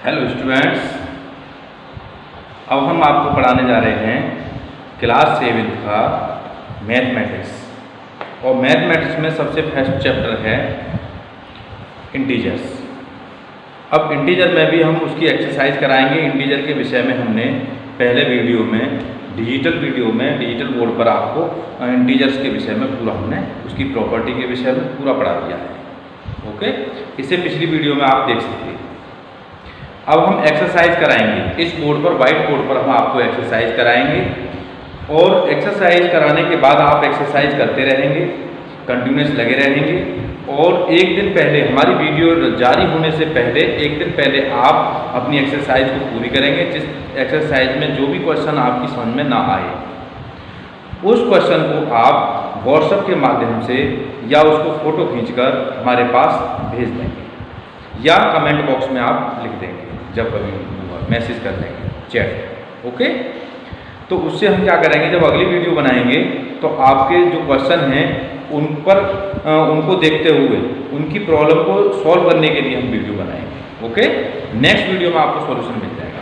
Hello students, अब हम आपको पढ़ाने जा रहे हैं क्लास 7 का मैथमेटिक्स। और मैथमेटिक्स में सबसे फर्स्ट चैप्टर है इंटीजर्स। अब इंटीजर में भी हम उसकी एक्सरसाइज कराएंगे। इंटीजर के विषय में हमने पहले वीडियो में डिजिटल बोर्ड पर आपको इंटीजर्स के विषय में पूरा हमने उसकी प्रॉपर्टी के विषय में पूरा पढ़ा दिया है। ओके, इसे पिछली वीडियो में आप देख सकते हैं। अब हम एक्सरसाइज कराएंगे इस बोर्ड पर, व्हाइट बोर्ड पर हम आपको एक्सरसाइज कराएंगे। और एक्सरसाइज कराने के बाद आप एक्सरसाइज करते रहेंगे, कंटिन्यूस लगे रहेंगे। और एक दिन पहले, हमारी वीडियो जारी होने से पहले एक दिन पहले आप अपनी एक्सरसाइज को पूरी करेंगे। जिस एक्सरसाइज में जो भी क्वेश्चन आपकी समझ में ना आए, उस क्वेश्चन को आप व्हाट्सएप के माध्यम से या उसको फ़ोटो खींचकर हमारे पास भेज देंगे या कमेंट बॉक्स में आप लिख देंगे, जब कभी मैसेज कर देंगे, चैट। ओके, तो उससे हम क्या करेंगे, जब अगली वीडियो बनाएंगे तो आपके जो क्वेश्चन हैं उन पर उनको देखते हुए उनकी प्रॉब्लम को सॉल्व करने के लिए हम वीडियो बनाएंगे। ओके, नेक्स्ट वीडियो में आपको सॉल्यूशन मिल जाएगा।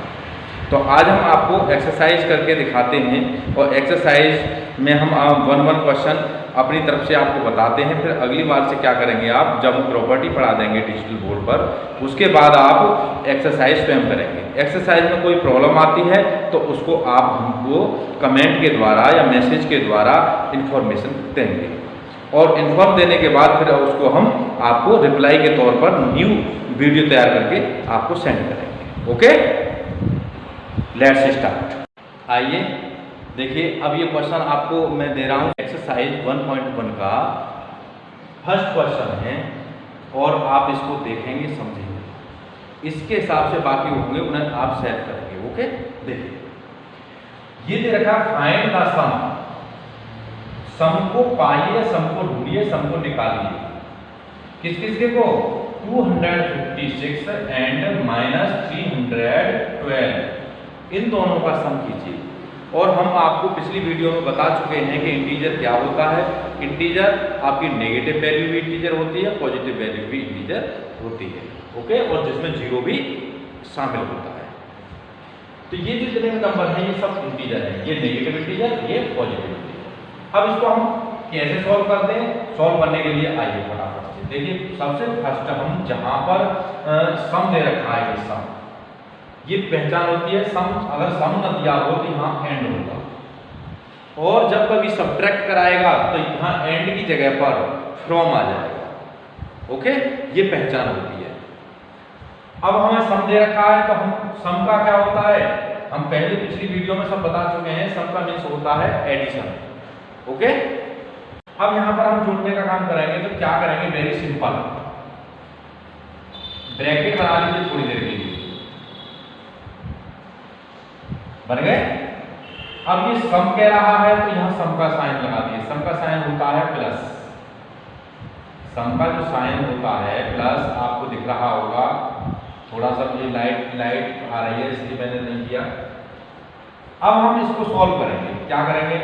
तो आज हम आपको एक्सरसाइज करके दिखाते हैं और एक्सरसाइज में हम 1-1 क्वेश्चन अपनी तरफ से आपको बताते हैं। फिर अगली बार से क्या करेंगे, आप जब हम प्रॉपर्टी पढ़ा देंगे डिजिटल बोर्ड पर, उसके बाद आप एक्सरसाइज स्वयं करेंगे। एक्सरसाइज में कोई प्रॉब्लम आती है तो उसको आप हमको कमेंट के द्वारा या मैसेज के द्वारा इन्फॉर्मेशन देंगे। और इन्फॉर्म देने के बाद फिर उसको हम आपको रिप्लाई के तौर पर न्यू वीडियो तैयार करके आपको सेंड करेंगे। Okay, let's start. आइए देखिए, अब ये क्वेश्चन आपको मैं दे रहा हूँ। एक्सरसाइज 1.1 का फर्स्ट क्वेश्चन है और आप इसको देखेंगे, समझेंगे, इसके हिसाब से बाकी होंगे उन्हें आप सेट करेंगे। ओके, देखिए ये दे रखा फाइंड द सम को पाइए, सम को ढूंढिए, सम को निकालिए। किस किसके को? 256 एंड -312, इन दोनों का सम कीजिए। और हम आपको पिछली वीडियो में बता चुके हैं कि इंटीजर क्या होता है। इंटीजर आपकी नेगेटिव वैल्यू भी इंटीजर होती है, पॉजिटिव वैल्यू भी इंटीजर होती है। ओके, और जिसमें जीरो भी शामिल होता है। तो ये जितने नंबर हैं ये सब इंटीजर हैं। ये नेगेटिव इंटीजर, ये पॉजिटिव इंटीजर। अब इसको हम कैसे सॉल्व करते हैं? सॉल्व करने के लिए आइए फटाफट से देखिए। सबसे फर्स्ट हम जहां पर सम दे रखा है, ये सम, ये पहचान होती है। सम अगर सम न दिया हो तो यहाँ एंड होगा। और जब कभी सब्ट्रैक्ट कराएगा तो यहाँ एंड की जगह पर फ्रॉम आ जाएगा। ओके, ये पहचान होती है। अब हमें सम दे रखा है तो हम सम का क्या होता है, हम पहले पिछली वीडियो में सब बता चुके हैं। सम का मीन्स होता है एडिशन। ओके, अब यहां पर हम जोड़ने का काम करेंगे तो क्या करेंगे, वेरी सिंपल, ब्रैकेट बना लीजिए थोड़ी देर के लिए, बन गए। अब ये सम कह रहा है तो यहां सम का साइन लगा दिए। सम का साइन होता है प्लस, सम का जो साइन होता है प्लस, आपको दिख रहा होगा। थोड़ा सा मुझे लाइट आ रही है इसलिए मैंने नहीं किया। अब हम इसको सॉल्व करेंगे। क्या करेंगे,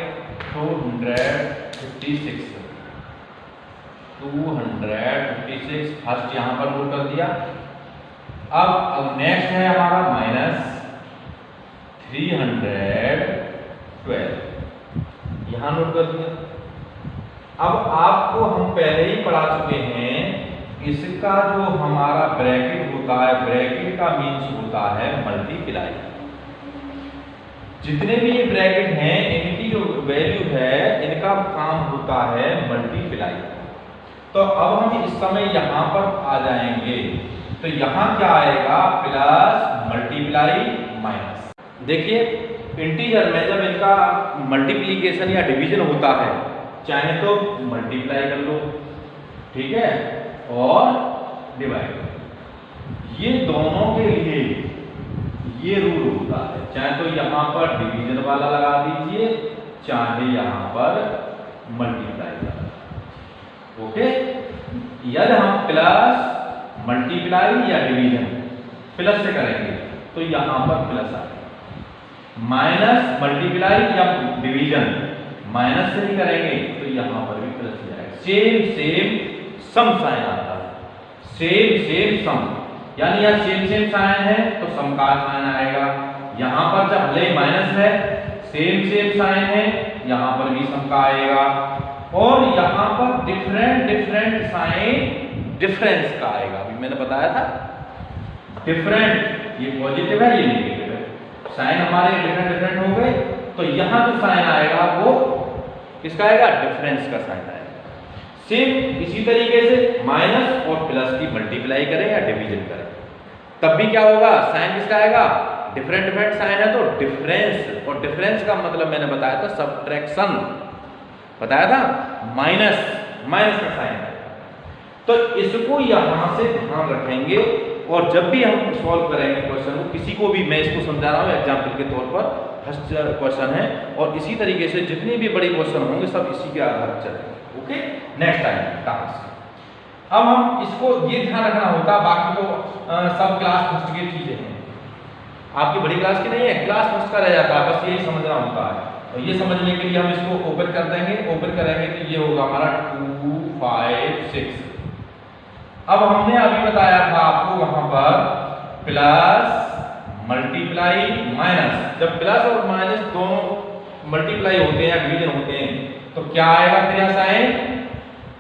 256 फर्स्ट यहां पर नोट कर दिया। अब नेक्स्ट है हमारा -312, यहां नोट कर दिया। अब आपको हम पहले ही पढ़ा चुके हैं, इसका जो हमारा ब्रैकेट होता है, ब्रैकेट का मीन्स होता है मल्टीप्लाई। जितने भी ये ब्रैकेट हैं इनकी जो वैल्यू है, इनका काम होता है मल्टीप्लाई। तो अब हम इस समय यहां पर आ जाएंगे तो यहां क्या आएगा, प्लस मल्टीप्लाई माइनस। देखिए इंटीजर में जब इनका मल्टीप्लीकेशन या डिवीजन होता है, चाहे तो मल्टीप्लाई कर लो, ठीक है, और डिवाइड। ये दोनों के लिए ये रूल होता है। चाहे तो यहां पर डिवीजन वाला लगा दीजिए, चाहे यहां पर मल्टीप्लाई वाला। ओके, यदि हम प्लस मल्टीप्लाई या डिवीजन प्लस से करेंगे तो यहां पर प्लस आएगा। माइनस मल्टीप्लाई या डिवीजन माइनस से ही करेंगे तो यहां पर भी प्लस जाएगा। सेम सम साइन आता है, सेम सम। यानी यहाँ सेम साइन है तो समकाल साइन आएगा। यहाँ पर जब भले माइनस है सेम साइन है, यहाँ पर भी समका आएगा। और यहाँ पर डिफरेंट साइन डिफरेंस का आएगा। अभी मैंने बताया था डिफरेंट, ये पॉजिटिव है ये नेगेटिव है, साइन हमारे डिफरेंट हो गए, तो यहाँ जो साइन आएगा वो किसका आएगा, डिफरेंस का साइन आएगा। सेम इसी तरीके से माइनस और प्लस की मल्टीप्लाई करें या डिवीजन करें तब भी क्या होगा, साइन किसका आएगा, डिफरेंट साइन है तो डिफरेंस, और डिफरेंस का मतलब मैंने बताया था सब्ट्रैक्शन, बताया था, माइनस का साइन है। तो इसको यहां से ध्यान रखेंगे और जब भी हम सॉल्व करेंगे क्वेश्चन को, किसी को भी मैं इसको समझा रहा हूँ एग्जाम्पल के तौर पर, फर्स्ट क्वेश्चन है और इसी तरीके से जितने भी बड़े क्वेश्चन होंगे सब इसी के आधार पर चलेंगे। Okay, next time task. अब हम इसको ये ध्यान रखना होता, बाकी तो सब क्लास फर्स्ट की चीजें हैं, आपकी बड़ी क्लास की नहीं है, क्लास फर्स्ट का रह जाता है, बस यही समझना होता है। तो ये समझने के लिए हम इसको ओपन कर देंगे, ओपन करेंगे तो ये होगा हमारा 2 5 6। अब हमने अभी बताया था आपको वहां पर प्लस मल्टीप्लाई माइनस, जब प्लस और माइनस दोनों मल्टीप्लाई होते हैं या डिवीजन होते हैं तो क्या आएगा फिर यहाँ साइन,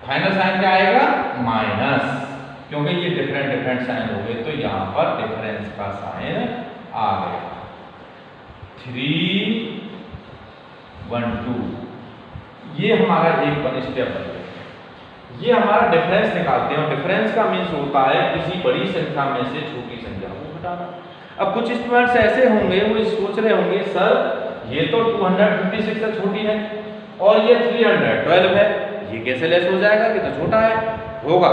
फाइनल साइन क्या आएगा, माइनस, क्योंकि ये डिफरेंट साइन हो गए तो यहाँ पर डिफरेंस का साइन आ गया। 3 1 2 ये हमारा एक वन स्टेप बन गया। ये हमारा डिफरेंस निकालते हैं और डिफरेंस का मीन्स होता है किसी बड़ी संख्या में से छोटी संख्या को घटाना। अब कुछ स्टूडेंट्स ऐसे होंगे वो सोच रहे होंगे सर ये तो 256 से छोटी है और ये 312 है, ये कैसे लेस हो जाएगा कि तो छोटा है, होगा।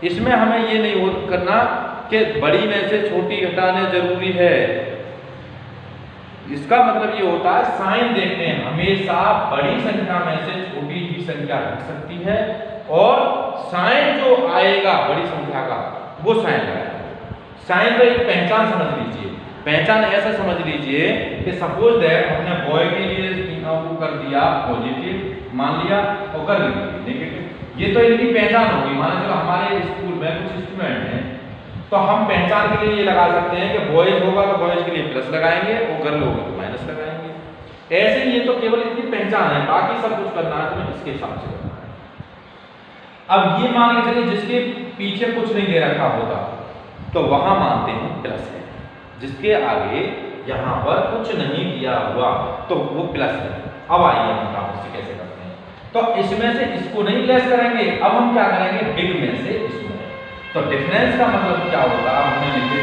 इसमें हमें ये नहीं करना कि बड़ी में से छोटी घटाने जरूरी है, इसका मतलब ये होता है साइन देखते हैं, हमेशा बड़ी संख्या में से छोटी ही संख्या घट सकती है और साइन जो आएगा बड़ी संख्या का वो साइन आएगा। साइन का एक पहचान समझ लीजिए, पहचान ऐसा समझ लीजिए कि सपोज दैट हमने बॉय के लिए वो कर दिया पॉजिटिव मान लिया और कर लिया नेगेटिव, ये तो इनकी पहचान होगी। मान लो हमारे स्कूल में कुछ स्टूडेंट हैं तो हम पहचान के लिए ये लगा सकते हैं कि बॉयज होगा तो बॉयज के लिए प्लस लगाएंगे और गर्ल होगा तो माइनस लगाएंगे। ऐसे ये तो केवल इतनी पहचान है, बाकी सब कुछ करना है तो इसके हिसाब से करना है। अब ये मान के चलिए जिसके पीछे कुछ नहीं दे रखा होता तो वहां मानते हैं प्लस है, जिसके आगे यहाँ पर कुछ नहीं दिया हुआ तो वो प्लस है। अब आइए हम आपसे कैसे करते हैं, तो इसमें से इसको नहीं लेस करेंगे, अब हम क्या करेंगे बिग में से इसमें। तो डिफरेंस का मतलब क्या होगा, हमने लिखे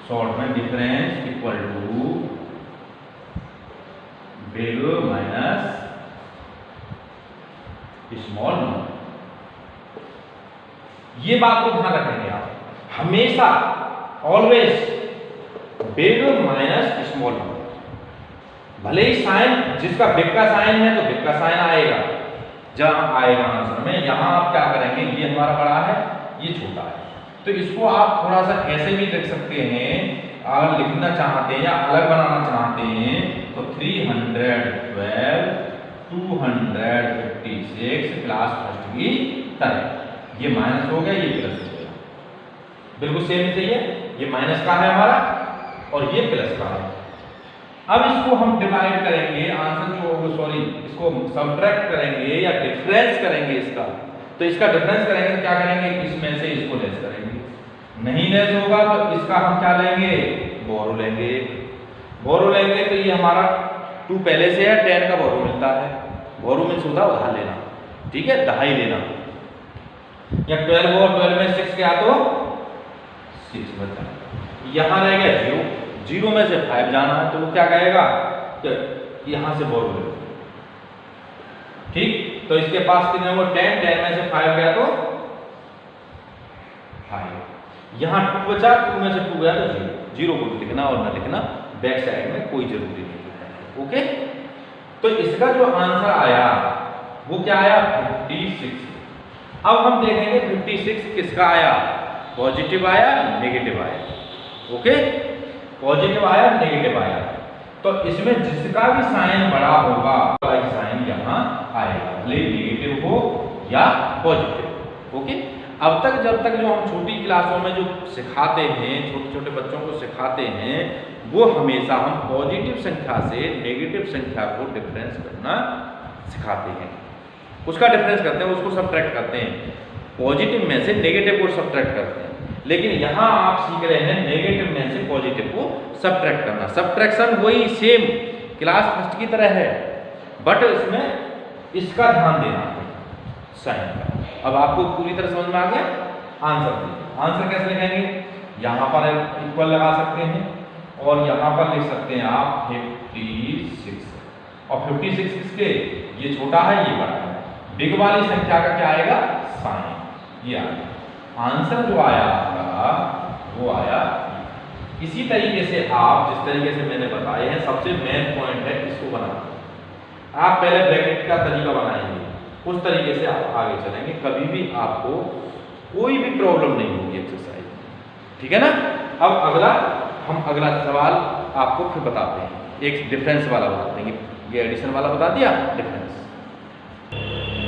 शॉर्ट में difference equal to big minus small number. ये बात को ध्यान रखेंगे आप हमेशा, always big minus small number. भले ही साइन जिसका बिग का साइन है तो बिग का साइन आएगा जहां आएगा आंसर में, यहां आप क्या करेंगे ये हमारा बड़ा है ये छोटा है, तो इसको आप थोड़ा सा ऐसे भी लिख सकते हैं। अगर लिखना चाहते हैं या अलग बनाना चाहते हैं तो 312 256 क्लास फर्स्ट की तरह, ये माइनस हो गया ये प्लस हो गया, बिल्कुल सेम ही सही है, ये माइनस का है हमारा और ये प्लस का है। अब इसको हम डिवाइड करेंगे, आंसर जो होगा सॉरी इसको सब्ट्रैक्ट करेंगे या डिफरेंस करेंगे इसका, तो इसका डिफरेंस करेंगे तो क्या करेंगे इसमें से इसको लेस करेंगे, नहीं लेस होगा तो इसका हम क्या लेंगे बोरो लेंगे। बोरो लेंगे तो ये हमारा 2 पहले से है 10 का बोरो मिलता है, बोरो में सुधा उधार लेना, ठीक है दहाई लेना, या 12 और 12 में 6 क्या तो 6 बचा, यहाँ रह गया 0, 0 में से 5 जाना है तो वो क्या कहेगा तो यहाँ से बोरो ले, ठीक। तो इसके पास कितने वो 10 में से 5 गया तो 5, यहाँ 2 बचा, 2 में से 2 गया तो 0 को लिखना और ना लिखना बैक साइड में कोई जरूरी नहीं है। ओके, तो इसका जो आंसर आया वो क्या आया 56। अब हम देखेंगे 56 किसका आया, पॉजिटिव आया नेगेटिव आया। ओके, पॉजिटिव आया नेगेटिव आया, तो इसमें जिसका भी साइन बड़ा होगा साइन यहाँ आएगा, भले नेगेटिव हो या पॉजिटिव। ओके। अब तक जब तक जो हम छोटी क्लासों में जो सिखाते हैं, छोटे छोटे बच्चों को सिखाते हैं, वो हमेशा हम पॉजिटिव संख्या से नेगेटिव संख्या को डिफरेंस करना सिखाते हैं, उसका डिफरेंस करते हैं, उसको सबट्रैक्ट करते हैं, पॉजिटिव में से नेगेटिव को सबट्रैक्ट करते हैं। लेकिन यहाँ आप सीख रहे हैं नेगेटिव में से पॉजिटिव को सबट्रैक्ट करना। सबट्रैक्शन वही सेम क्लास फर्स्ट की तरह है, बट इसमें इसका ध्यान देना है, साइन का। अब आपको पूरी तरह समझ में आ गया। आंसर देखिए, आंसर कैसे लिखेंगे, यहाँ पर इक्वल लगा सकते हैं और यहाँ पर लिख सकते हैं आप 56, और 56 किसके, ये छोटा है ये बड़ा है, बिग वाली संख्या का क्या आएगा, साइन, ये आएगा। आंसर जो आया आपका वो आया। इसी तरीके से आप जिस तरीके से मैंने बताए हैं, सबसे मेन पॉइंट है इसको बनाना। आप पहले ब्रैकेट का तरीका बनाएंगे, उस तरीके से आप आगे चलेंगे, कभी भी आपको कोई भी प्रॉब्लम नहीं होगी एक्सरसाइज, ठीक है ना। अब हम अगला सवाल आपको फिर बताते हैं, एक डिफरेंस वाला बताते हैं, ये एडिशन वाला बता दिया, डिफरेंस।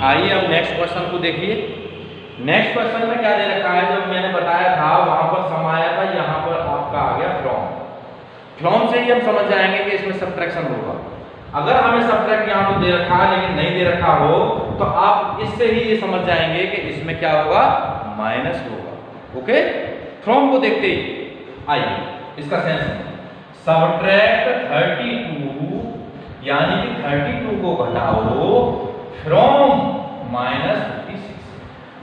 आइए अब नेक्स्ट क्वेश्चन को देखिए। नेक्स्ट क्वेश्चन में क्या दे रखा है, जब मैंने बताया था वहां पर सम आया था, यहाँ पर आपका आ गया फ्रॉम। फ्रॉम से ही हम समझ जाएंगे कि इसमें सबट्रैक्शन होगा। अगर हमें सबट्रैक्ट यहाँ पर दे रखा है लेकिन नहीं दे रखा हो, तो आप इससे ही ये समझ जाएंगे कि इसमें क्या होगा, माइनस होगा। ओके, फ्रॉम को देखते ही आइए इसका सेंस। सबट्रैक्ट 32, यानी कि 32 को घटाओ फ्रॉम -56,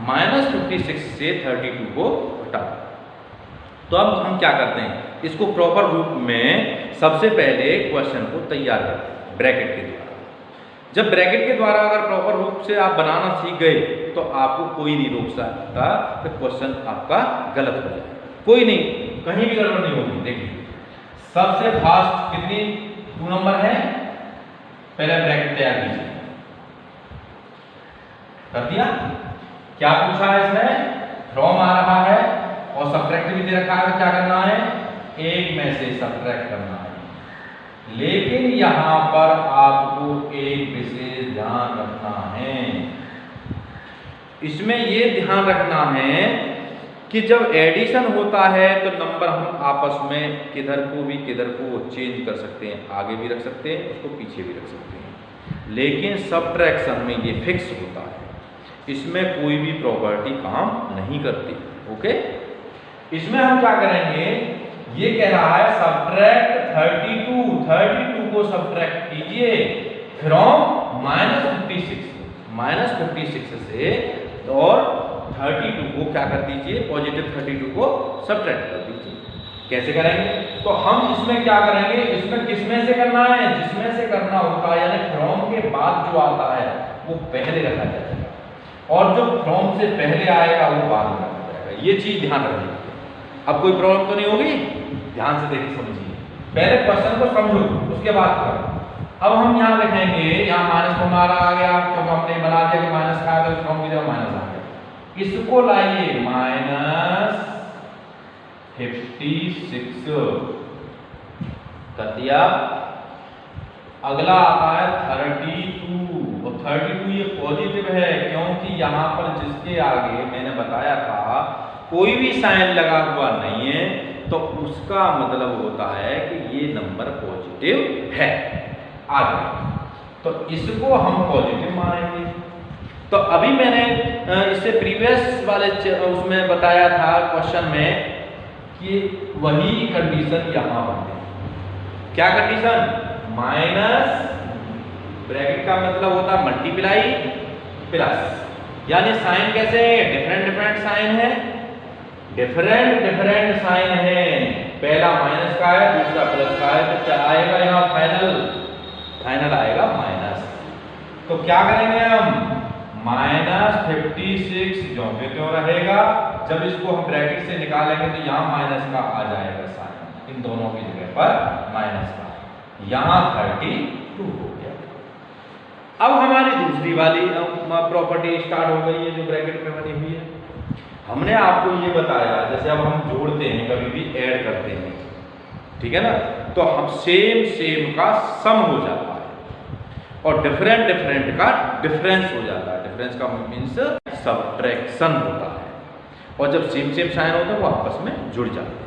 -56 से 32 को घटाओ। तो अब हम क्या करते हैं, इसको प्रॉपर रूप में सबसे पहले क्वेश्चन को तैयार करते हैं ब्रैकेट के द्वारा। जब ब्रैकेट के द्वारा अगर प्रॉपर रूप से आप बनाना सीख गए तो आपको कोई नहीं रोक सकता कि क्वेश्चन आपका गलत हो जाए, कोई नहीं, कहीं भी गड़बड़ नहीं होगी। देखिए सबसे फास्ट कितनी 2 नंबर है, पहले ब्रैकेट तैयार कीजिए, कर दिया। क्या पूछा है इसमें, फ्रॉम आ रहा है और सबट्रैक्ट भी दे रखा है, क्या करना है, एक में से सबट्रैक्ट करना है। लेकिन यहां पर आपको एक विशेष ध्यान रखना है, इसमें ये ध्यान रखना है कि जब एडिशन होता है तो नंबर हम आपस में किधर को चेंज कर सकते हैं, आगे भी रख सकते हैं, उसको पीछे भी रख सकते हैं। लेकिन सबट्रैक्शन में ये फिक्स होता है, इसमें कोई भी प्रॉपर्टी काम नहीं करती। ओके, इसमें हम क्या करेंगे, ये कह रहा है सबट्रैक्ट 32 को सबट्रैक्ट कीजिए फ्रॉम -56 से, और 32 को क्या कर दीजिए, पॉजिटिव 32 को सबट्रैक्ट कर दीजिए। कैसे करेंगे, तो हम इसमें क्या करेंगे, इसमें किसमें से करना है, जिसमें से करना होता है, यानी फ्रॉम के बाद जो आता है वो पहले रखा जाएगा, और जो फ्रॉम से पहले आएगा वो बाद में रखा जाएगा। ये चीज ध्यान रखिए। अब कोई प्रॉब्लम तो नहीं होगी, ध्यान से देखिए, समझिए, पहले क्वेश्चन को समझो उसके बाद करो। अब हम यहाँ लिखेंगे, यहाँ माइनस हमारा आ गया क्योंकि हमने बना दिया कि माइनस का आया, तो फ्रॉम की जगह माइनस आ गया। इसको लाइए -56 कर दिया। अगला आता है 32, और 32 ये पॉजिटिव है क्योंकि यहाँ पर जिसके आगे मैंने बताया था कोई भी साइन लगा हुआ नहीं है, तो उसका मतलब होता है कि ये नंबर पॉजिटिव है। आगे तो इसको हम पॉजिटिव मानेंगे। तो अभी मैंने इससे प्रीवियस वाले उसमें बताया था क्वेश्चन में कि वही कंडीशन यहाँ बनती है। क्या कंडीशन, माइनस ब्रैकेट का मतलब होता है मल्टीप्लाई प्लस, यानी साइन कैसे है, डिफरेंट साइन है, डिफरेंट साइन है। पहला माइनस का है, दूसरा प्लस का है, तो क्या आएगा यहाँ फाइनल आएगा माइनस। तो क्या करेंगे हम, -56 जो के त्यों रहेगा। जब इसको हम ब्रैकेट से निकालेंगे तो यहाँ माइनस का आ जाएगा साइन, इन दोनों की जगह पर माइनस का, यहाँ 32 हो गया। अब हमारी दूसरी वाली प्रॉपर्टी स्टार्ट हो गई है जो ब्रैकेट में बनी हुई है। हमने आपको ये बताया, जैसे अब हम जोड़ते हैं, कभी भी ऐड करते हैं, ठीक है ना, तो हम सेम का सम हो जाता है और डिफरेंट का डिफरेंस हो जाता है। डिफरेंस का मीन्स सब्ट्रैक्शन होता है, और जब सेम सेम साइन होता है वो आपस में जुड़ जाते हैं।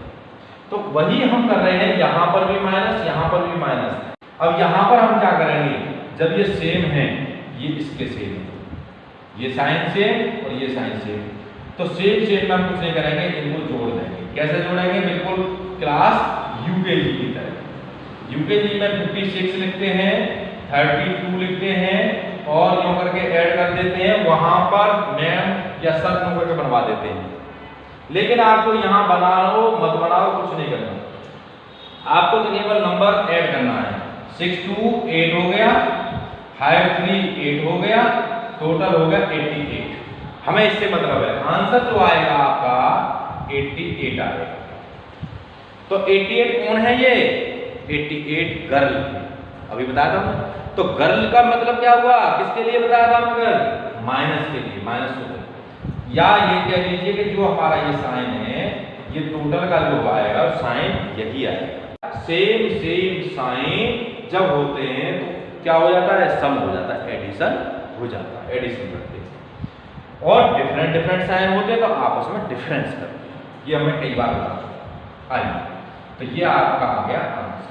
तो वही हम कर रहे हैं, यहाँ पर भी माइनस, यहाँ पर भी माइनस। अब यहाँ पर हम क्या करेंगे, जब ये सेम है, ये इसके सेम है, ये साइन सेम और ये साइन सेम, तो सेम सेम में हम कुछ नहीं करेंगे, इनको जोड़ देंगे। कैसे जोड़ेंगे, बिल्कुल क्लास यूकेजी की तरह। यूकेजी में 56 लिखते हैं, 32 लिखते हैं और यूं करके ऐड कर देते हैं, वहां पर मैम या सर यूं करके बनवा देते हैं। लेकिन आपको यहाँ बनाओ मत बनाओ कुछ नहीं करना, आपको तो केवल नंबर ऐड करना है। 6 2 8 हो गया, 5 3 8 हो गया, टोटल हो गया 88। हमें इससे मतलब है आंसर जो आएगा आपका 88 आएगा। तो 88 कौन है ये, 88 गर्ल, अभी बताया था मैं। तो गर्ल का मतलब क्या हुआ, किसके लिए बताया था मगर, माइनस के लिए, माइनस हो गया। या ये कह लीजिए कि जो हमारा ये साइन है, ये टोटल का जो आएगा साइन यही आएगा। सेम सेम साइन जब होते हैं तो क्या हो जाता है, सम हो जाता है, एडिशन हो जाता है, एडिशन करते हैं। और डिफरेंट डिफरेंट साइन होते हैं तो आपस में डिफरेंस करते हैं, ये हमें कई बार बता चुका। आइए, तो ये आपका आ गया आंसर।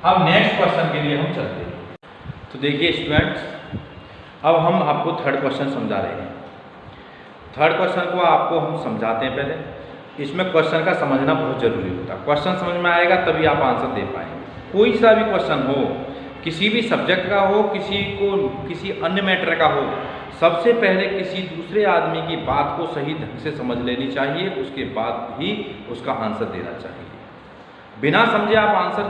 अब नेक्स्ट क्वेश्चन के लिए हम चलते हैं। तो देखिए स्टूडेंट्स, अब हम आपको थर्ड क्वेश्चन समझा रहे हैं। थर्ड क्वेश्चन को आपको हम समझाते हैं पहले। इसमें क्वेश्चन का समझना बहुत जरूरी होता है, क्वेश्चन समझ में आएगा तभी आप आंसर दे पाएंगे। कोई सा भी क्वेश्चन हो, किसी भी सब्जेक्ट का हो, किसी अन्य मैटर का हो, सबसे पहले किसी दूसरे आदमी की बात को सही ढंग से समझ लेनी चाहिए, उसके बाद ही उसका आंसर देना चाहिए। बिना समझे आप आंसर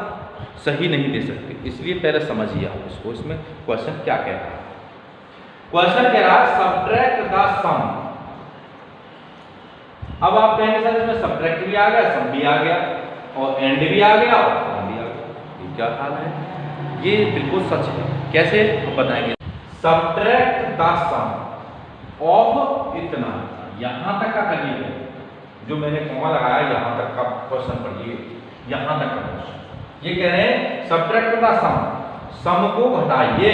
सही नहीं दे सकते, इसलिए पहले समझिए आप इसको। इसमें क्वेश्चन क्या कह रहा है, क्वेश्चन कह रहा है सब्ट्रैक्ट द सम। अब आप कहेंगे सर इसमें सब्ट्रैक्ट भी आ गया, सम भी आ गया, और एंड भी आ गया, और सम भी आ गया, ये क्या हाल है, ये बिल्कुल सच है। कैसे हम बताएंगे, सब्ट्रैक्ट द सम ऑफ इतना, यहां तक का करिए, जो मैंने कॉमा लगाया यहां तक का क्वेश्चन पढ़िए, यहां तक का क्वेश्चन। ये कह रहे हैं सब्ट्रैक्ट द सम, सम को घटाइए,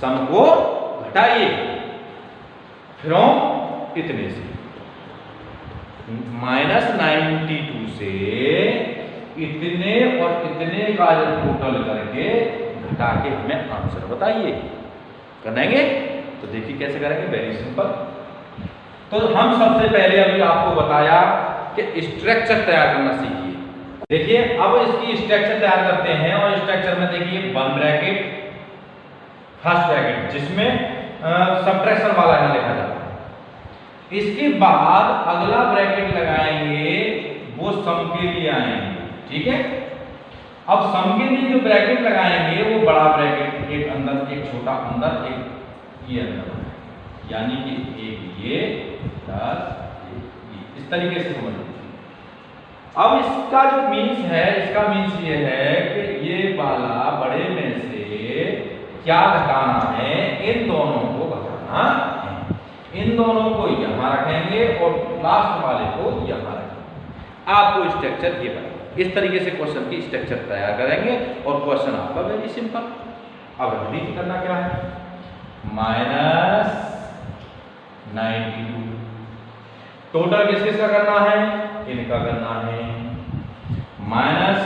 सम को घटाइए फ्रॉम इतने से, -92 से इतने और इतने का टोटल करके घटा के हमें आंसर बताइए। करेंगे तो देखिए कैसे करेंगे, वेरी सिंपल। तो हम सबसे पहले अभी आपको बताया कि स्ट्रक्चर तैयार करना सीखिए। देखिए अब इसकी स्ट्रक्चर तैयार करते हैं, और स्ट्रक्चर में देखिए 1 ब्रैकेट, फर्स्ट ब्रैकेट जिसमें सब्ट्रैक्शन वाला यहाँ लिखा जाता है। इसके बाद अगला ब्रैकेट लगाएंगे, वो सम के लिए आएंगे, ठीक है। अब सम के लिए जो ब्रैकेट लगाएंगे वो बड़ा ब्रैकेट, एक अंदर एक छोटा अंदर, एक ये अंदर, यानी कि एक ये प्लस ये, इस तरीके से समझ लीजिए। अब इसका जो मीन्स है, इसका मीन्स ये है कि ये वाला बड़े में से क्या घटाना है, इन दोनों को घटाना है। इन दोनों को यहाँ रखेंगे और लास्ट वाले को यहाँ रखेंगे। आपको स्ट्रक्चर ये बनेगा, इस तरीके से क्वेश्चन की स्ट्रक्चर तैयार करेंगे और क्वेश्चन आपका वेरी सिंपल। अब रीड करना क्या है, -92 टोटल किस किस का करना है, इनका करना है, माइनस,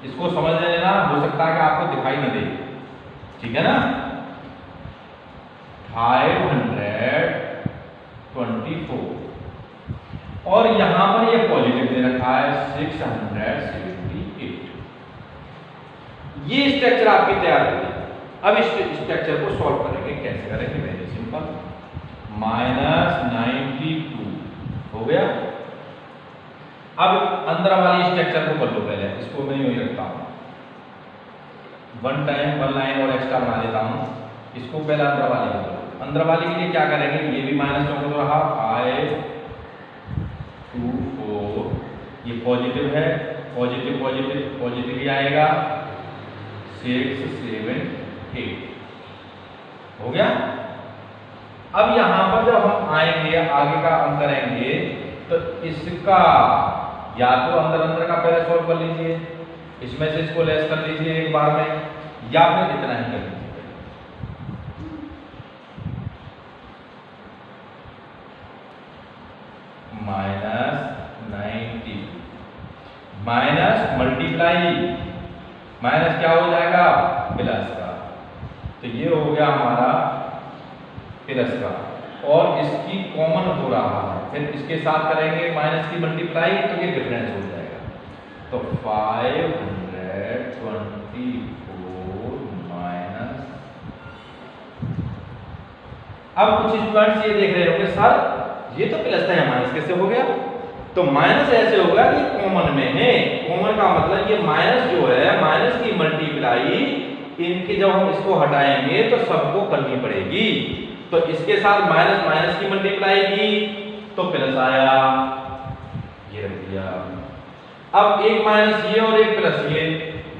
इसको समझ लेना, हो सकता है कि आपको दिखाई न दे, ठीक है ना, 524, और यहां पर ये पॉजिटिव दे रखा है 678। ये स्ट्रक्चर आपकी तैयार हो गई। अब इस स्ट्रक्चर को सॉल्व करेंगे, कैसे करेंगे, वेरी सिंपल, -92 हो गया। अब अंदर वाली स्ट्रक्चर को कर लो, पहले इसको मैं यूं ही रखता हूं, 1 टाइम 1 लाइन और एक्स्ट्रा बना देता हूं, इसको पहले अंदर वाली को। अंदर वाली के लिए क्या करेंगे, ये भी माइनस चौक तो रहा, 5 2 4, ये पॉजिटिव है, पॉजिटिव पॉजिटिव पॉजिटिव ही आएगा, 6 7 8 हो गया। अब यहां पर जब हम आएंगे, आगे का हम करेंगे, तो इसका या तो अंदर अंदर का पहले सॉल्व कर लीजिए, इसमें से इसको लेस कर लीजिए एक बार में, या फिर इतना ही कर लीजिए। -90 माइनस मल्टीप्लाई माइनस क्या हो जाएगा प्लस का, तो ये हो गया हमारा प्लस का और इसकी कॉमन हो रहा है, फिर इसके साथ करेंगे माइनस की मल्टीप्लाई तो ये डिफरेंस हो जाएगा। तो 524 माइनस, अब कुछ स्टूडेंट्स ये देख रहे होंगे सर ये तो प्लस था या माइनस कैसे हो गया, तो माइनस ऐसे होगा कि कॉमन में है, कॉमन का मतलब ये माइनस जो है माइनस की मल्टीप्लाई इनके जब हम इसको हटाएंगे तो सबको करनी पड़ेगी, तो इसके साथ माइनस माइनस की मल्टीप्लाई की तो प्लस आया, ये रख दिया। अब एक माइनस ये और एक प्लस ये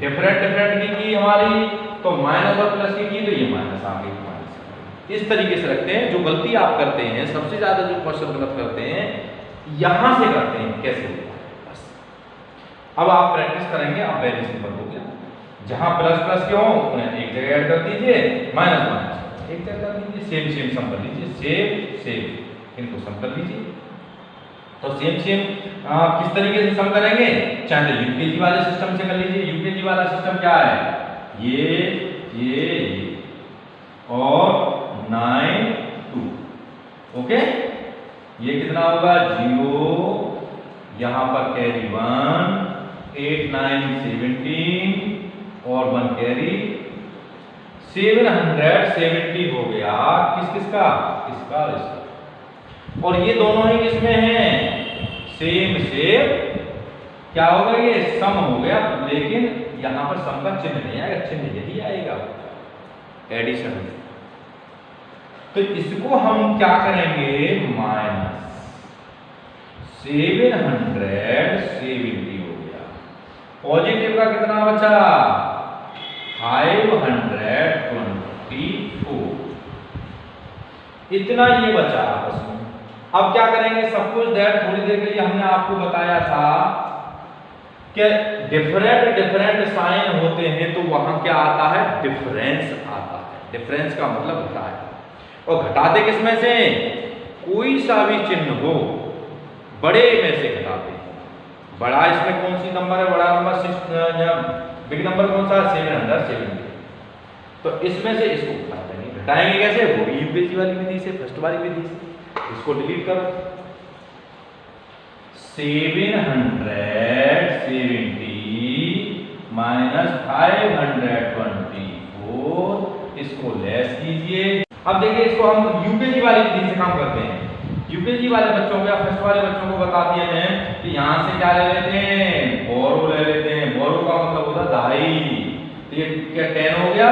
डिफरेंट की हमारी, तो माइनस और प्लस की तो ये माइनस आ गई, माइनस इस तरीके से रखते हैं। जो गलती आप करते हैं सबसे ज्यादा जो क्वेश्चन गलत करते हैं यहां से करते हैं, कैसे बस अब आप प्रैक्टिस करेंगे, आप वेरी सिंपल हो गया। जहां प्लस प्लस के हो उन्हें एक जगह ऐड कर दीजिए, माइनस माइनस एक जगह कर दीजिए, सेम सम कर लीजिए, सेम इनको सम कर लीजिए। तो सेम किस तरीके से सम करेंगे, चाहे तो यूकेजी वाले सिस्टम से कर लीजिए। यूकेजी वाला सिस्टम क्या है, ये और 9 2, ओके, ये कितना होगा 0, यहां पर कैरी 1, 8 9 17 और 1 कैरी 770 हो गया, किसका इसका, और ये दोनों ही किसमें हैं सेम से, क्या होगा ये सम हो गया, लेकिन यहां पर सम का चिन्ह नहीं आएगा, चिन्ह यही आएगा एडिशन। तो इसको हम क्या करेंगे माइनस 770 हो गया, पॉजिटिव का कितना बचा 524, इतना ये बचा आपस में। अब क्या करेंगे, सब कुछ थोड़ी देर के लिए हमने आपको बताया था कि डिफरेंट साइन होते हैं तो वहां क्या आता है डिफरेंस आता है, डिफरेंस का मतलब घटा है, और घटाते किसमें से, कोई सा भी चिन्ह हो बड़े में से घटाते हैं। बड़ा इसमें कौन सी नंबर है, बड़ा नंबर 6, बिग नंबर कौन सा 770, तो इसमें से इसको घटाएंगे। घटाएंगे कैसे, वो भी यूकेजी वाली विधि से, फर्स्ट वाली विधि से। इसको डिलीट करो, 770 माइनस 524, इसको लेस कीजिए। अब देखिए इसको हम यूकेजी वाली विधि से काम करते हैं। यूकेजी वाले बच्चों को या फर्स्ट वाले बच्चों को बता दिया मैं कि यहां से क्या ले लेते हैं, बोरो ले लेते हैं। बोरो का मतलब होता है दहाई, तो ये क्या 10 हो गया,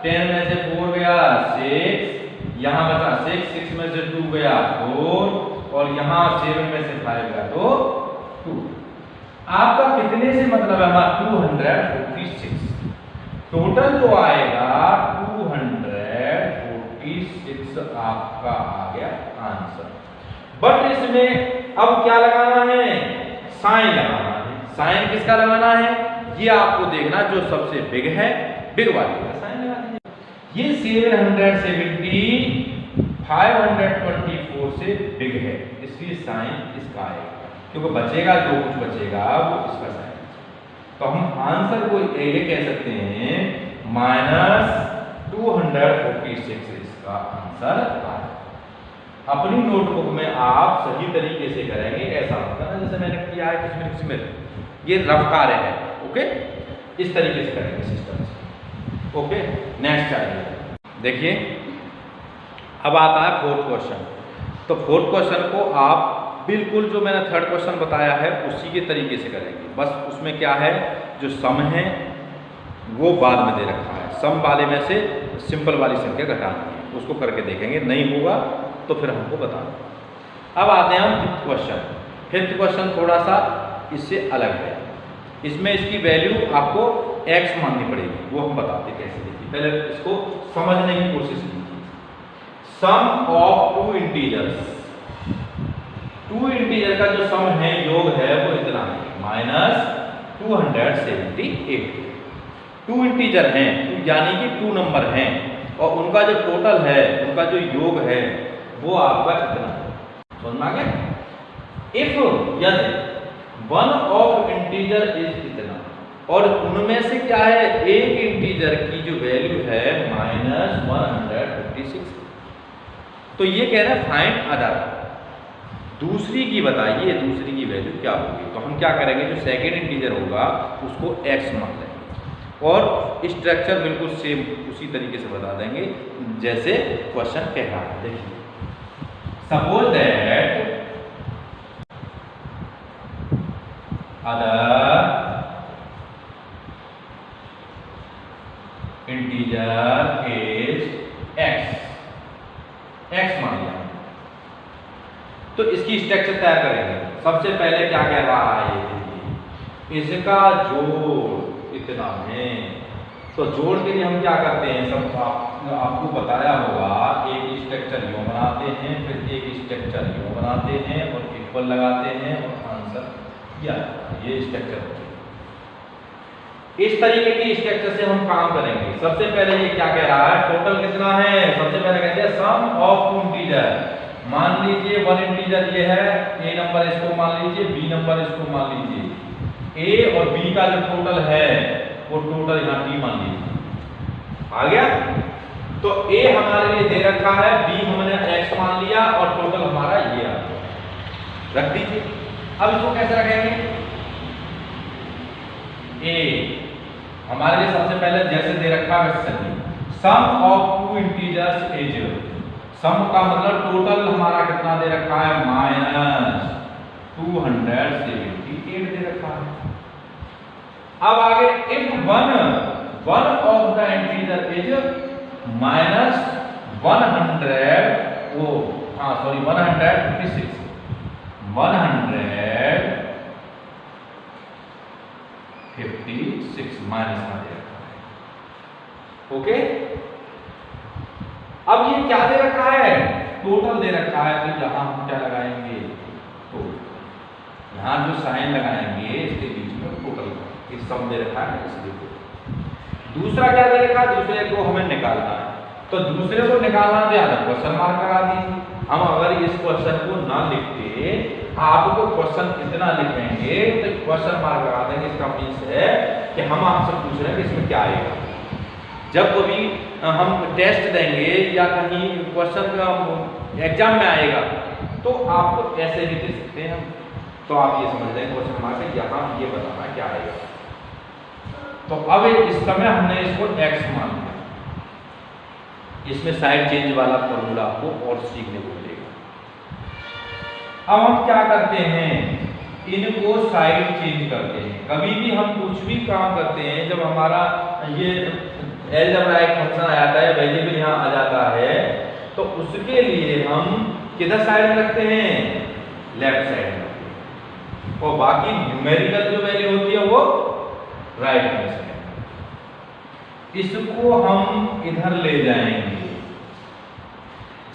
10 में से 4 गया 6, यहां बचा 6 में से 2 गया 4, और यहां 7 में से 5 गया तो 2। आपका कितने से मतलब है हमारा 246, टोटल जो आएगा 246 आपका आ गया आंसर। बट इसमें अब क्या लगाना है, साइन लगाना है। साइन किसका लगाना है, ये आपको देखना, जो सबसे बिग है बिग वाली का साइन लगा दीजिए। ये 770 524 से बिग है, इसलिए साइन इसका आएगा, क्योंकि बचेगा जो कुछ बचेगा वो इसका साइन। तो हम आंसर को ये कह सकते हैं -246 इसका आंसर आएगा। अपनी नोटबुक में आप सही तरीके से करेंगे, ऐसा होता है जैसे मैंने किया है किसमें ये रफ कार्य है, ओके, इस तरीके से करेंगे सिस्टम से, ओके। नेक्स्ट आइए, देखिए अब आता है 4th क्वेश्चन। तो 4th क्वेश्चन को आप बिल्कुल जो मैंने 3rd क्वेश्चन बताया है उसी के तरीके से करेंगे, बस उसमें क्या है, जो सम है वो बाद में दे रखा है, सम वाले में से सिंपल वाली संख्या घटानी है, उसको करके देखेंगे, नहीं होगा तो फिर हमको बताना। अब आते हैं हम 5th क्वेश्चन। 5th क्वेश्चन थोड़ा सा इससे अलग है, इसमें इसकी वैल्यू आपको x माननी पड़ेगी, वो हम बताते कैसे। देखिए पहले इसको समझने की कोशिश कीजिए। सम ऑफ 2 इंटीजर्स, 2 इंटीजर का जो सम है, योग है, वो इतना है -278। 2 इंटीजर हैं यानी कि 2 नंबर हैं, और उनका जो टोटल है, उनका जो योग है वो आपका कितना है, समझ में आ गया। इफ यदि वन ऑफ इंटीजर इज इतना, और उनमें से क्या है, एक इंटीजर की जो वैल्यू है -156, तो ये कह रहा है फाइंड अदर, दूसरी की बताइए, दूसरी की वैल्यू क्या होगी। तो हम क्या करेंगे, जो सेकेंड इंटीजर होगा उसको x मान लेंगे और स्ट्रक्चर बिल्कुल सेम उसी तरीके से बता देंगे जैसे क्वेश्चन कह रहा है। देखिए suppose that other integer is x मान लिया, तो इसकी स्ट्रक्चर तैयार करेंगे। सबसे पहले क्या कह रहा है, ये इसका जोड़ इतना है, तो जोड़ के लिए हम क्या करते हैं, सब आपको बताया होगा, एक स्ट्रक्चर यूं बनाते हैं, फिर एक स्ट्रक्चर यूं बनाते हैं और इक्वल लगाते हैं और आंसर ये स्ट्रक्चर होती है। इस तरीके की स्ट्रक्चर से हम काम करेंगे। सबसे पहले ये क्या कह रहा है, टोटल कितना है, सबसे पहले कहते हैं सम ऑफ टू इंटीजर। मान लीजिए वन इंटीजर ये है, ए नंबर इसको मान लीजिए, बी नंबर इसको मान लीजिए, ए और बी का जो टोटल है वो टोटल यहाँ टी मान लीजिए, आ गया। तो ए हमारे लिए दे रखा है, बी हमने एक्स मान लिया और टोटल हमारा ये आ गया, रख दीजिए। अब इसको कैसे रखेंगे, ए हमारे लिए सबसे पहले जैसे दे रखा है वैसे सम ऑफ टू इंटीजर्स इज, सम का मतलब टोटल हमारा कितना दे रखा है, -278 दे रखा है। अब आगे if one of the integer is -156 minus में दे रखा है। ओके, अब ये क्या दे रखा है, टोटल दे रखा है, तो यहां हम क्या लगाएंगे, तो यहां जो साइन लगाएंगे इसके बीच में टोटल, इस सम दे रखा है इसलिए। दूसरा क्या दे रखा है, दूसरे को हमें निकालना है, तो दूसरे को निकालना तो याद है क्वेश्चन मार्क करा दीजिए। हम अगर इस क्वेश्चन को ना लिख के आपको क्वेश्चन इतना लिखेंगे तो क्वेश्चन मार्क लगा देंगे। इसका मीन्स है कि हम आपसे पूछ रहे हैं कि इसमें क्या आएगा। जब कभी हम टेस्ट देंगे या कहीं क्वेश्चन एग्जाम में आएगा तो आपको ऐसे भी दे सकते हैं हम, तो आप ये समझ लें क्वेश्चन मार्क यहाँ ये बताना क्या आएगा। तो अब इस समय हमने इसको x मान लिया, इसमें साइड चेंज वाला फॉर्मूला आपको और सीखने को मिलेगा। अब हम क्या करते हैं, इनको साइड चेंज करते हैं। कभी भी हम कुछ भी काम करते हैं, जब हमारा ये अलजेब्राइक फंक्शन आ जाता है, वेरिएबल यहाँ आ जाता है, तो उसके लिए हम किधर साइड में रखते हैं, लेफ्ट साइड में, और बाकी न्यूमेरिकल जो वैल्यू होती है वो राइट हैंड साइड। इसको हम इधर ले जाएंगे,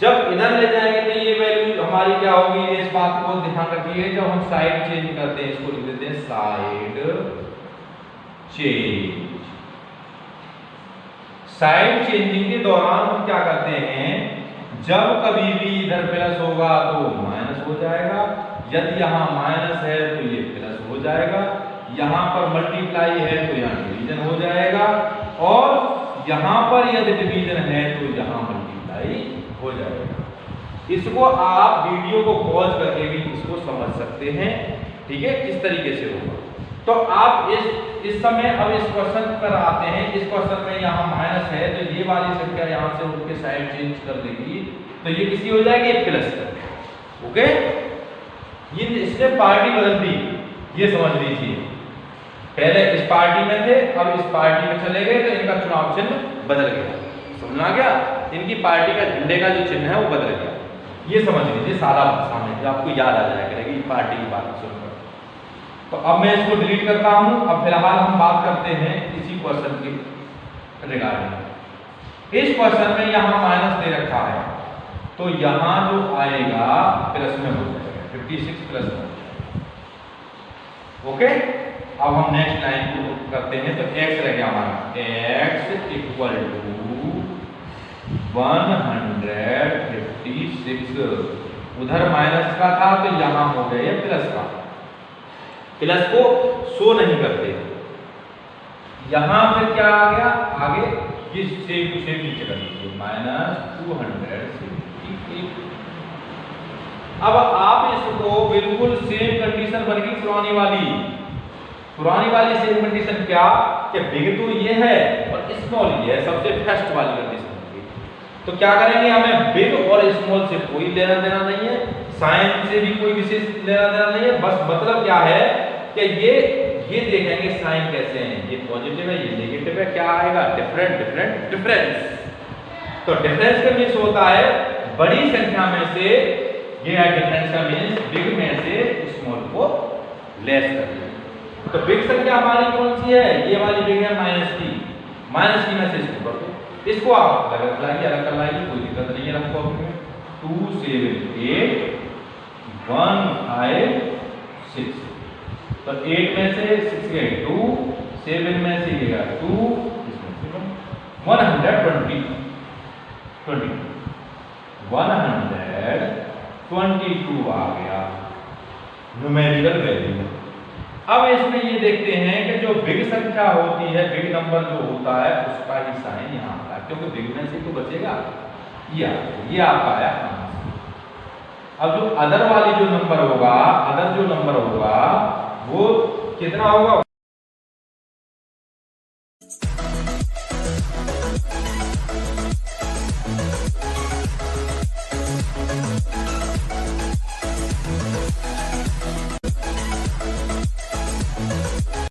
जब इधर ले जाएंगे तो ये वैल्यू हमारी क्या होगी, इस बात को ध्यान रखिए। जब हम साइड चेंज करते हैं, इसको लिख देते हैं साइड चेंज। साइड चेंजिंग के दौरान हम क्या करते हैं, जब कभी भी इधर प्लस होगा तो माइनस हो जाएगा, यदि यहाँ माइनस है तो ये प्लस हो जाएगा, यहाँ पर मल्टीप्लाई है तो यहाँ डिवीजन हो जाएगा, और यहाँ पर यदि डिवीजन है तो यहाँ मल्टीप्लाई हो जाएगा। इसको आप वीडियो को पॉज करके भी इसको समझ सकते हैं, ठीक है, इस तरीके से होगा। तो आप इस समय अब इस क्वेश्चन पर आते हैं। इस क्वेश्चन में यहाँ माइनस है तो ये वाली संख्या यहाँ से उठ के साइड चेंज कर देगी, तो ये किसी हो जाएगी प्लस कर। ओके, ये इसने पार्टी बदल दी, ये समझ लीजिए। पहले इस पार्टी में थे, अब इस पार्टी में चले गए तो इनका चुनाव चिन्ह बदल गया। समझ आ गया, इनकी पार्टी का झंडे का जो चिन्ह है वो बदल गया। ये समझ लीजिए सारा भाषा में, आपको याद आ जाएगा कि पार्टी की बात सुनकर। तो अब मैं इसको डिलीट करता हूं। अब फिलहाल हम बात करते हैं इसी क्वेश्चन के रिगार्डिंग। इस क्वेश्चन में यहाँ माइनस दे रखा है, तो यहाँ जो आएगा प्लस में हो जाएगा, 56 प्लस में। ओके, अब हम नेक्स्ट लाइन को करते हैं। तो x रह गया हमारा, x इक्वल टू 156 उधर माइनस का था तो यहाँ हो गया ये प्लस का। प्लस को शो नहीं करते। यहाँ फिर क्या आ गया आगे, ये सेम नीचे कर दीजिए -278। अब आप इसको बिल्कुल सेम कंडीशन बन गई पुरानी वाली सेम कंडीशन क्या कि बिग तो ये है और स्मॉल ये है, सबसे फर्स्ट वाली कंडीशन। तो क्या करेंगे, हमें बिग और स्मॉल से कोई लेना देना नहीं है, साइन से भी कोई विशेष लेना देना नहीं है, बस मतलब क्या है कि ये देखेंगे साइन कैसे हैं, ये पॉजिटिव है ये नेगेटिव है, क्या आएगा डिफरेंस। तो डिफरेंस का मीन्स होता है बड़ी संख्या में से, ये है डिफरेंस का मीन्स बिग में से स्मॉल को लेस कर दिया। तो बिग संख्या हमारी कौन सी है, ये वाली बिग है -t में से इसको कर दो, इसको आप अलग कर लाइए कोई दिक्कत नहीं है। रखो 2 7 8 1 5 6, तो 8 में से 6 गए 2, 7 में से गया 2, इसमें से 122 आ गया न्यूमेरिकल वैल्यू। अब इसमें ये देखते हैं कि जो बिग संख्या होती है, बिग नंबर जो होता है उसका ही साइन यहाँ आता है, क्योंकि बिग में से तो बचेगा ये आपका आया। अब जो अदर जो नंबर होगा वो कितना होगा।